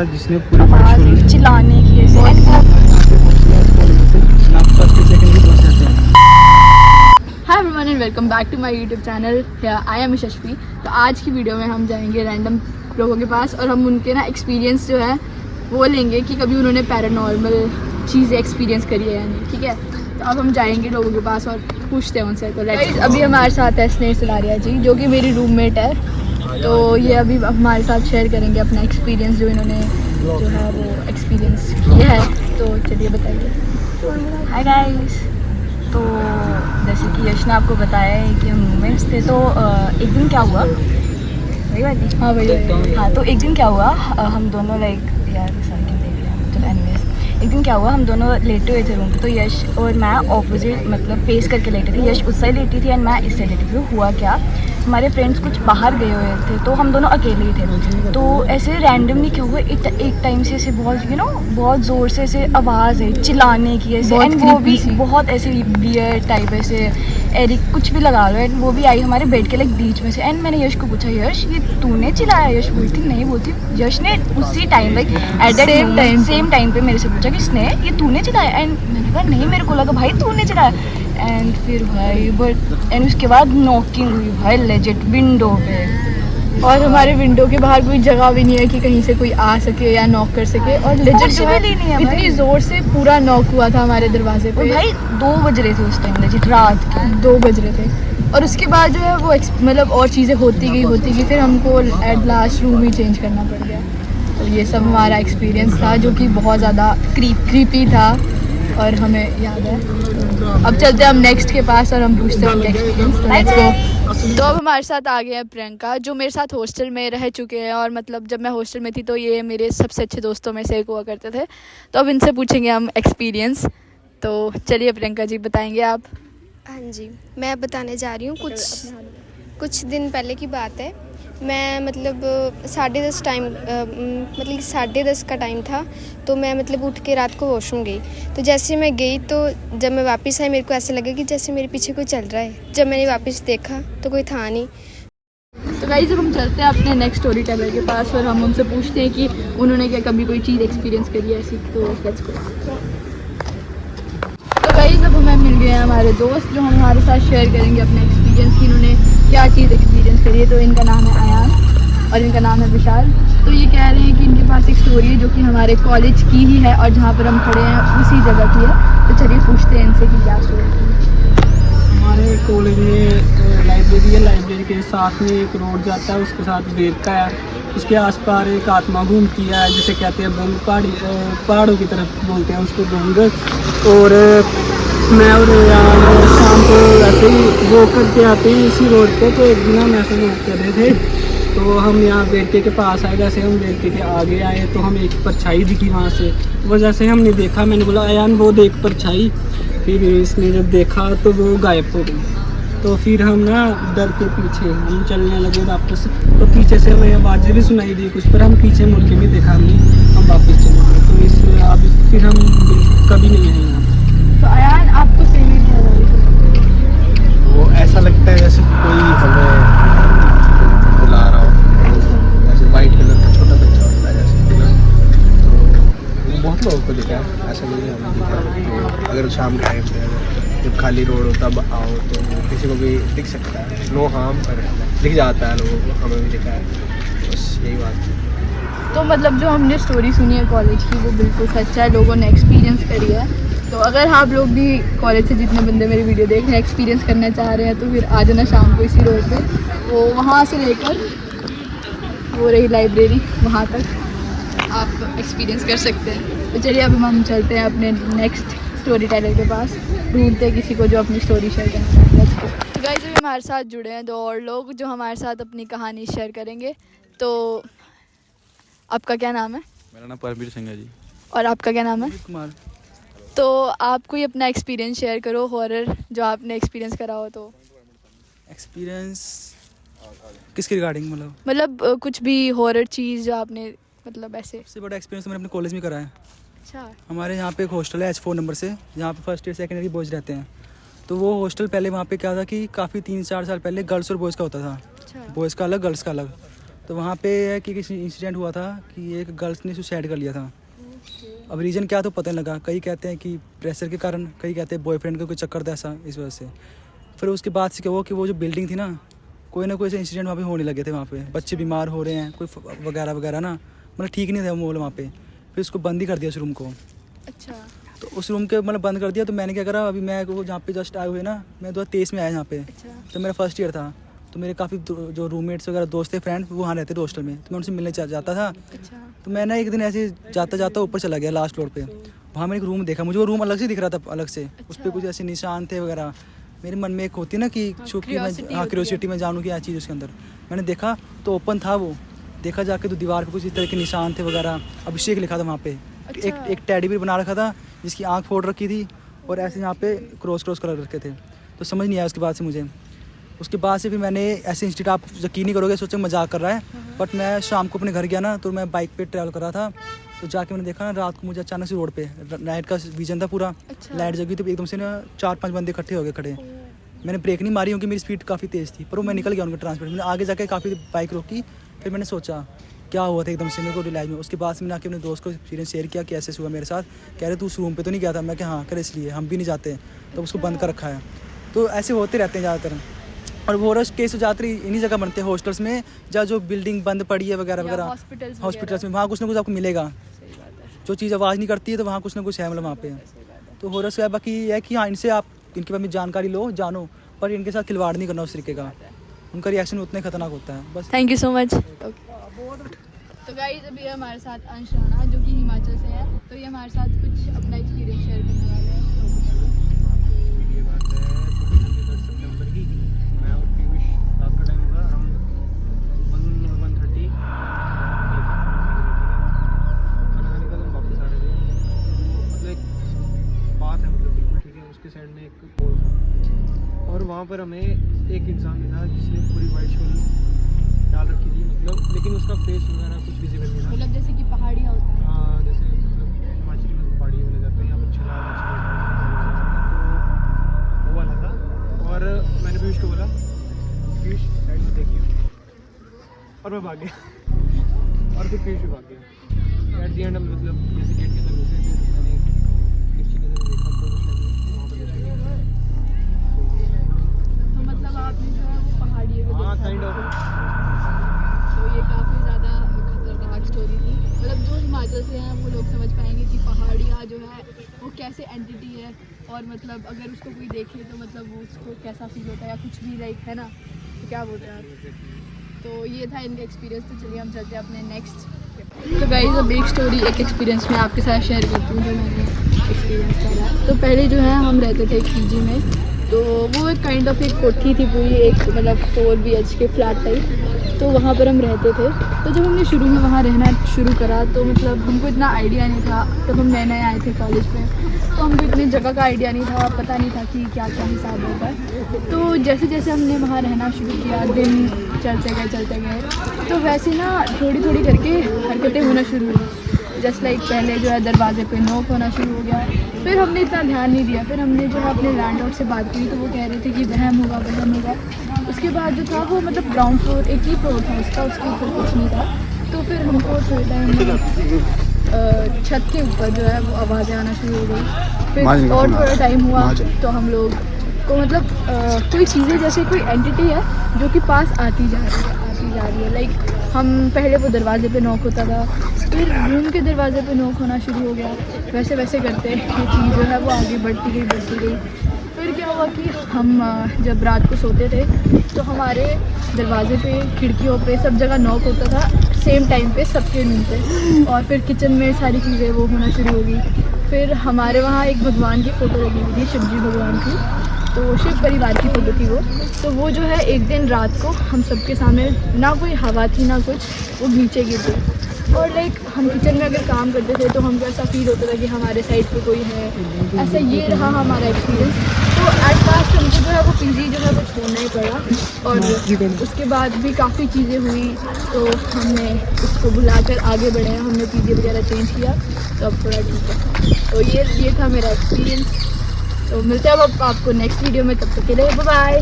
था जिसने पूरी बात चिल्लाने की hi everyone and welcome back to my YouTube channel. I am Yashasvi. तो आज की वीडियो में हम जाएंगे रैंडम लोगों के पास और हम उनके ना एक्सपीरियंस जो है वो लेंगे कि कभी उन्होंने पैरानॉर्मल चीज़ें एक्सपीरियंस करी है या नहीं। ठीक है, तो अब हम जाएंगे लोगों के पास और पूछते हैं उनसे। तो लेट्स अभी हमारे साथ है स्नेह सलारिया जी, जो कि मेरी रूममेट है। तो ये अभी हमारे साथ शेयर करेंगे अपना एक्सपीरियंस जो इन्होंने जो है वो एक्सपीरियंस किया है। तो चलिए बताइए। Hi guys. तो जैसे कि यश ने आपको बताया है कि हम रूममेट्स थे, तो एक दिन क्या हुआ, वही बात है। हाँ भैया। हाँ, तो एक दिन क्या हुआ, हम दोनों यार सर के देख रहे हैं, चलो एनीवेज, एक दिन क्या हुआ, हम दोनों लेटे हुए थे रूम पे। तो यश और मैं ऑपोजिट मतलब फेस करके लेटे थे। यश उस साइड लेटी थी एंड मैं इस साइड लेटी थी। तो हुआ क्या, हमारे फ्रेंड्स कुछ बाहर गए हुए थे तो हम दोनों अकेले ही थे। तो ऐसे रैंडमली क्या हुआ, एक टाइम से ऐसे बहुत बहुत ज़ोर से ऐसे आवाज़ है चिल्लाने की ऐसे, एंड वो भी बहुत ऐसे बियर टाइप ऐसे एरिक कुछ भी लगा लो, एंड वो भी आई हमारे बेड के बीच में से। एंड मैंने यश को पूछा, यश ये तूने चिल्लाया? यश बोलती नहीं। बोलती यश ने उसी time at that same time पे मेरे से पूछा कि स्नेह ये तूने चिल्लाया? एंड मैंने कहा नहीं, मेरे को लगा भाई तूने चिल्लाया। एंड फिर भाई एंड उसके बाद नॉकिंग हुई भाई लेजिट विंडो पे। और हमारे विंडो के बाहर कोई जगह भी नहीं है कि कहीं से कोई आ सके या नॉक कर सके। और लेजिट जो है इतनी जोर से पूरा नॉक हुआ था हमारे दरवाजे पे। भाई 2 बज रहे थे उस टाइम, लेजिट रात के 2 बज रहे थे। और उसके बाद जो है वो मतलब और चीज़ें होती गई फिर हमको at last room he change करना पड़ गया। तो ये सब हमारा एक्सपीरियंस था जो कि बहुत ज़्यादा क्रीपी था और हमें याद है। अब चलते हैं हम नेक्स्ट के पास और हम पूछते हैं उनका एक्सपीरियंस। Let's go. तो अब हमारे साथ आ गए हैं प्रियंका, जो मेरे साथ हॉस्टल में रह चुके हैं। और मतलब जब मैं हॉस्टल में थी तो ये मेरे सबसे अच्छे दोस्तों में से एक हुआ करते थे। तो अब इनसे पूछेंगे हम एक्सपीरियंस। तो चलिए प्रियंका जी बताएंगे आप। हाँ जी, मैं बताने जा रही हूँ कुछ दिन पहले की बात है। मैं मतलब 10:30 टाइम मतलब 10:30 का टाइम था। तो मैं मतलब उठ के रात को वॉशरूम गई। तो जैसे मैं गई तो जब मैं वापस आई मेरे को ऐसा लगा कि जैसे मेरे पीछे कोई चल रहा है। जब मैंने वापस देखा तो कोई था नहीं। तो गाइस अब हम चलते हैं अपने नेक्स्ट स्टोरी टेलर के पास और हम उनसे पूछते हैं कि उन्होंने क्या कभी कोई चीज़ एक्सपीरियंस करी है ऐसी। तो लेट्स गो। तो गाइस अब हमें मिल गए हैं हमारे दोस्त जो हमारे साथ शेयर करेंगे अपने एक्सपीरियंस कि इन्होंने क्या चीज़ एक्सपीरियंस करी है। तो इनका नाम है अयान और इनका नाम है विशाल। तो ये कह रहे हैं कि इनके पास एक स्टोरी है जो कि हमारे कॉलेज की ही है और जहाँ पर हम खड़े हैं उसी जगह की है। तो चलिए पूछते हैं इनसे कि क्या स्टोरी है। हमारे कॉलेज में लाइब्रेरी है, लाइब्रेरी के साथ में एक रोड जाता है, उसके साथ वेदका है, उसके आसपास एक आत्मा घूमती है जिसे कहते हैं बंग। पहाड़ों की तरफ बोलते हैं उसको बंग। और मैं और यार शाम को ऐसे ही वॉक करके आते हैं इसी रोड पे। तो एक दिन हम ऐसे वॉक कर रहे थे तो हम यहाँ वेदके के पास आए। जैसे हम वेदके के आगे आए तो हमें एक परछाई दिखी वहाँ से। वो जैसे हमने देखा, मैंने बोला अयान वो देख परछाई। फिर इसने जब देखा तो वो गायब हो गई। तो फिर हम ना डर के पीछे हम चलने लगे वापस। तो पीछे से हमें आवाज़ें भी सुनाई दी कुछ, पर हम पीछे मुड़ के नहीं देखा हमने, हम वापस चले गए। तो इस अब फिर हम कभी नहीं आए यहाँ। तो अयान आपको सही वो ऐसा लगता है जैसे कोई हमें बुला रहा हो, जैसे वाइट कलर का छोटा बच्चा होता है जैसे। तो बहुत लोगों को दिखा है, ऐसा नहीं है हमें दिखा। तो अगर शाम के टाइम पे जब खाली रोड हो तब आओ तो किसी को भी दिख सकता है। नो हार्म, पर दिख जाता है लोगों को, हमें भी दिखा है। बस यही बात है। तो मतलब जो हमने स्टोरी सुनी है कॉलेज की वो बिल्कुल सच है, लोगों ने एक्सपीरियंस करी है। तो अगर आप लोग भी कॉलेज से जितने बंदे मेरी वीडियो देख रहे हैं एक्सपीरियंस करना चाह रहे हैं तो फिर आ जाना शाम को इसी रोड पे। वो वहाँ से लेकर वो रही लाइब्रेरी वहाँ तक आप एक्सपीरियंस कर सकते हैं। तो चलिए अब हम चलते हैं अपने नेक्स्ट स्टोरी टेलर के पास, ढूंढते हैं किसी को जो अपनी स्टोरी शेयर करना चाहता है। तो गाइस अभी हमारे साथ जुड़े हैं 2 और लोग जो हमारे साथ अपनी कहानी शेयर करेंगे। तो आपका क्या नाम है? मेरा नाम परमवीर सिंह है जी। और आपका क्या नाम है? कुमार। तो आप कोई अपना एक्सपीरियंस शेयर करो, हॉरर जो आपने एक्सपीरियंस करा हो। तो एक्सपीरियंस किसके रिगार्डिंग? मतलब कुछ भी हॉरर चीज़ जो आपने मतलब ऐसे। सबसे बड़ा एक्सपीरियंस मैंने अपने कॉलेज में करा है। अच्छा। हमारे यहाँ पे एक हॉस्टल है H4 नंबर से, जहाँ पे first year second year boys रहते हैं। तो वो हॉस्टल पहले वहाँ पे क्या था कि काफ़ी 3-4 साल पहले गर्ल्स और बॉयज़ का होता था। अच्छा। बॉयज़ का अलग, गर्ल्स का अलग। तो वहाँ पे कि किसी इंसिडेंट हुआ था कि एक गर्ल्स ने सुसाइड कर लिया था। अब रीज़न क्या तो पता नहीं लगा, कई कहते हैं कि प्रेशर के कारण, कई कहते हैं बॉयफ्रेंड का कोई चक्कर था ऐसा, इस वजह से। फिर उसके बाद से क्या हुआ कि वो जो बिल्डिंग थी ना, कोई ना कोई ऐसे इंसिडेंट वहाँ पे होने लगे थे। वहाँ पे बच्चे बीमार हो रहे हैं, कोई वगैरह वगैरह ना, मतलब ठीक नहीं था माहौल वहाँ पे। फिर उसको बंद ही कर दिया उस रूम को। अच्छा। तो उस रूम के मतलब बंद कर दिया। तो मैंने क्या करा, अभी मैं वो जहाँ पे जस्ट आए हुए ना, मैं 2023 में आया यहाँ पे। अच्छा। तो मेरा फर्स्ट ईयर था। तो मेरे काफ़ी जो रूममेट्स वगैरह दोस्त थे, फ्रेंड, वो वहाँ रहते थे हॉस्टल में। तो मैं उनसे मिलने जाता था। अच्छा। तो मैं ना एक दिन ऐसे जाता जाता ऊपर चला गया लास्ट फ्लोर पे। वहाँ मैंने एक रूम देखा, मुझे वो रूम अलग से दिख रहा था, अलग से। उस पर कुछ ऐसे निशान थे वगैरह। मेरे मन में एक होती है ना कि चूँकि मैं क्यूरियोसिटी में जानूँ क्या चीज़ उसके अंदर। मैंने देखा तो ओपन था वो। देखा जाके तो दीवार पे कुछ इस तरह के निशान थे वगैरह। अभिषेक लिखा था वहाँ पे। एक टेडी बियर बना रखा था जिसकी आँख फोड़ रखी थी और ऐसे यहाँ पे क्रॉस कर रखे थे। तो समझ नहीं आया उसके बाद से मुझे। उसके बाद से फिर मैंने ऐसे इंस्टीट्यूट, आप यकीन नहीं करोगे, सोचा मजाक कर रहा है, बट मैं शाम को अपने घर गया ना, तो मैं बाइक पे ट्रैवल कर रहा था। तो जाके मैंने देखा ना, रात को मुझे अचानक से रोड पे नाइट का विजन था पूरा। लाइट जगी तो एकदम से ना 4-5 बंदे इकट्ठे हो गए खड़े। मैंने ब्रेक नहीं मारी क्योंकि मेरी स्पीड काफ़ी तेज़ थी, पर वो मैं निकल गया उनके ट्रांसपोर्ट। मैंने आगे जाके काफ़ी बाइक रोकी। फिर मैंने सोचा क्या हुआ था, एकदम से मेरे को रिलाइज में। उसके बाद से मैंने आके अपने दोस्त को एक्सपीरियंस शेयर किया कि ऐसे हुआ मेरे साथ। कह रहे तू उस रूम पे तो नहीं गया था? मैं क्या हाँ कर, इसलिए हम भी नहीं जाते, तो उसको बंद कर रखा है। तो ऐसे होते रहते हैं ज़्यादातर। और हॉरर केस ज़्यादातर इन्हीं जगह बनते हैं, हॉस्टल्स में, जहाँ जो बिल्डिंग बंद पड़ी है वगैरह वगैरह, हॉस्पिटल्स में। वहाँ कुछ ना कुछ आपको मिलेगा, जो चीज़ आवाज़ नहीं करती है, तो वहाँ कुछ ना कुछ है मतलब वहाँ पे। तो हॉरर से बाकी है कि हाँ, इनसे आप इनके बारे में जानकारी लो, जानो, पर इनके साथ खिलवाड़ नहीं करना उस तरीके का। उनका रिएक्शन उतना ही खतरनाक होता है बस। Thank you so much. तो गाइस अभी हमारे साथ अंश राणा जो कि हिमाचल से है, तो ये हमारे साथ कुछ अपना एक्सपीरियंस शेयर करने वाले हैं। ये बात है 23 सितंबर की। मैं और पीयूष, रात का टाइम होगा अराउंड 1:30। खाना खाने का हम वापस आ रहे थे। मतलब एक बात है, मतलब बिल्कुल ठीक है, उसके साइड में एक पोल था और वहाँ पर हमें एक इंसान मिला जिसने पूरी वाइट शॉल डाल रखी थी, मतलब लेकिन उसका फेस वगैरह कुछ विजिबल नहीं था। मतलब जैसे कि पहाड़ियाँ होता है। हाँ, जैसे मतलब हिमाचली में पहाड़ी बोले जाते हैं, यहाँ पर छिला तो वो वाला था। और मैंने पीयूष को बोला, पीयूष साइड में देखिए, और मैं भाग गया। और फिर पीयूष भी भाग गया। एट दी एंड मतलब जैसे गेट के अंदर घुसे थे, मैंने किसी नज़र देखा तो वहाँ पर तो मतलब आपने जो है वो पहाड़ियों को हाँ देखा। Kind of. तो ये काफ़ी ज़्यादा खतरनाक स्टोरी थी। मतलब जो हिमाचल से हैं वो लोग समझ पाएंगे कि पहाड़ियाँ जो है वो कैसे एंटिटी है, और मतलब अगर उसको कोई देखे तो मतलब वो उसको कैसा फील होता है या कुछ भी, लाइक है ना, तो क्या बोलते हैं आप। तो ये था इनका एक्सपीरियंस। तो चलिए हम चलते हैं अपने नेक्स्ट। तो गाइस अब एक स्टोरी, एक एक्सपीरियंस मैं आपके साथ शेयर करती हूँ जो मैंने एक्सपीरियंस करा है। तो पहले जो है हम रहते थे एक पीजी में, तो वो एक काइंड ऑफ एक कोठी थी पूरी, एक मतलब 4 BHK फ्लैट टाइप। तो वहाँ पर हम रहते थे। तो जब हमने शुरू में वहाँ रहना शुरू करा तो मतलब हमको इतना आइडिया नहीं था, तब हम नए नए आए थे कॉलेज में, तो हमको इतनी जगह का आइडिया नहीं था, पता नहीं था कि क्या क्या हिसाब होता है। तो जैसे जैसे हमने वहाँ रहना शुरू किया, दिन चलते गए, तो वैसे ना थोड़ी थोड़ी करके हरकतें होना शुरू हुई। जस्ट लाइक पहले जो है दरवाजे पे नॉक होना शुरू हो गया। फिर हमने इतना ध्यान नहीं दिया। फिर हमने जो है अपने लैंडलॉर्ड से बात की, तो वो कह रहे थे कि वहम होगा। उसके बाद जो था वो मतलब ग्राउंड फ्लोर, एक ही फ्लोर था उसका, उसके ऊपर कुछ नहीं था। तो फिर हमको थोड़े टाइम छत के ऊपर जो है वो आवाज़ें आना शुरू हो गई। फिर और थोड़ा टाइम हुआ तो हम लोग को मतलब कोई चीज़ें, जैसे कोई एंटिटी है जो कि पास आती जा रही है। लाइक हम पहले वो दरवाजे पे नॉक होता था, फिर रूम के दरवाजे पे नॉक होना शुरू हो गया। वैसे वैसे करते ये चीज़ जो है वो आगे बढ़ती गई। फिर क्या हुआ कि हम जब रात को सोते थे तो हमारे दरवाजे पे, खिड़कियों पे, सब जगह नॉक होता था सेम टाइम पे सबके रूम पे। और फिर किचन में सारी चीज़ें वो होना शुरू हो गई। फिर हमारे वहाँ एक भगवान की फ़ोटो लगी हुई थी, शिव जी भगवान की, तो शिव परिवार की फ़ोटो थी वो। तो वो जो है एक दिन रात को हम सबके सामने, ना कोई हवा थी ना कुछ, वो नीचे गिर गई। और लाइक हम किचन में अगर काम करते थे तो हमको ऐसा फील होता था कि हमारे साइड पे कोई है, ऐसा ये रहा हमारा एक्सपीरियंस। तो एट लास्ट हमको जो है वो पीजी जो है वो छोड़ना ही पड़ा। और उसके बाद भी काफ़ी चीज़ें हुई, तो हमने उसको बुलाकर आगे बढ़े, हमने पीजी वगैरह चेंज किया, तो अब थोड़ा ठीक है। तो ये था मेरा एक्सपीरियंस। तो मिलते हैं अब आपको नेक्स्ट वीडियो में, तब तक के लिए बाय बाय।